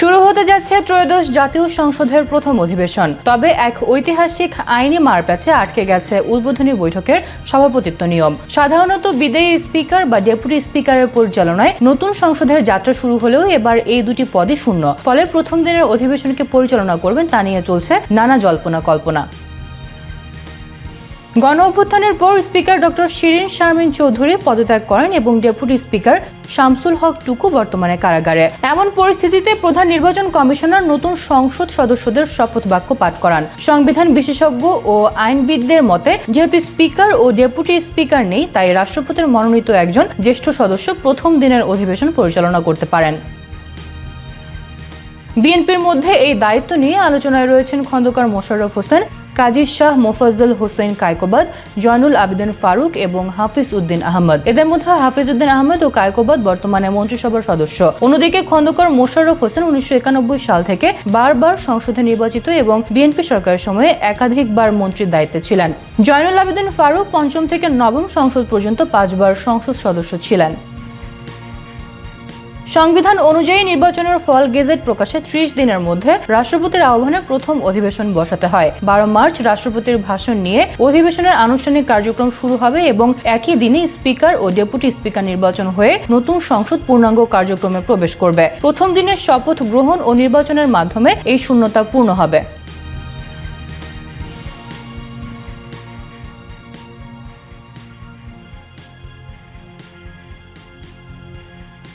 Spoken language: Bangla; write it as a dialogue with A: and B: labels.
A: শুরু হতে যাচ্ছে ত্রয়োদশ জাতীয় সংসদের প্রথম অধিবেশন। তবে এক ঐতিহাসিক আইনি মারপ্যাচে আটকে গেছে উদ্বোধনী বৈঠকের সভাপতিত্ব নিয়ম। সাধারণত বিদায়ী স্পিকার বা ডেপুটি স্পিকারের পরিচালনায় নতুন সংসদের যাত্রা শুরু হলেও এবার এই দুটি পদই শূন্য। ফলে প্রথম দিনের অধিবেশনকে পরিচালনা করবেন তা নিয়ে চলছে নানা জল্পনা কল্পনা। গণ অভ্যুত্থানের পর স্পিকার ডক্টর শিরিন শারমিন চৌধুরী পদত্যাগ করেন এবং ডেপুটি স্পিকার শামসুল হক টুকু বর্তমানে কারাগারে। এমন পরিস্থিতিতে প্রধান নির্বাচন কমিশনার নতুন সংসদ সদস্যদের শপথ বাক্য পাঠ করান। সংবিধান বিশেষজ্ঞ ও আইনবিদদের মতে, যেহেতু স্পিকার ও ডেপুটি স্পিকার নেই, তাই রাষ্ট্রপতির মনোনীত একজন জ্যেষ্ঠ সদস্য প্রথম দিনের অধিবেশন পরিচালনা করতে পারেন। বিএনপির মধ্যে এই দায়িত্ব নিয়ে আলোচনায় রয়েছেন খন্দকার মোশাররফ হোসেন, কাজী শাহ মোফাজ্জল হোসেন কায়কোবাদ, জয়নুল আবেদিন ফারুক এবং হাফিজ উদ্দিন আহমদ। এদের মধ্যে হাফিজ উদ্দিন আহমদ ও কায়কোবাদ বর্তমানে মন্ত্রিসভার সদস্য। অন্যদিকে খন্দকার মোশাররফ হোসেন 1991 সাল থেকে বারবার সংসদে নির্বাচিত এবং বিএনপি সরকারের সময়ে একাধিকবার মন্ত্রীর দায়িত্বে ছিলেন। জয়নুল আবেদিন ফারুক পঞ্চম থেকে নবম সংসদ পর্যন্ত 5 বার সংসদ সদস্য ছিলেন। সংবিধান অনুযায়ী নির্বাচনের ফল গেজেট প্রকাশে 30 দিনের মধ্যে রাষ্ট্রপতির আহ্বানে প্রথম অধিবেশন বসাতে হয়। 12 মার্চ রাষ্ট্রপতির ভাষণ নিয়ে অধিবেশনের আনুষ্ঠানিক কার্যক্রম শুরু হবে এবং একই দিনে স্পিকার ও ডেপুটি স্পিকার নির্বাচন হয়ে নতুন সংসদ পূর্ণাঙ্গ কার্যক্রমে প্রবেশ করবে। প্রথম দিনের শপথ গ্রহণ ও নির্বাচনের মাধ্যমে এই শূন্যতা পূর্ণ হবে।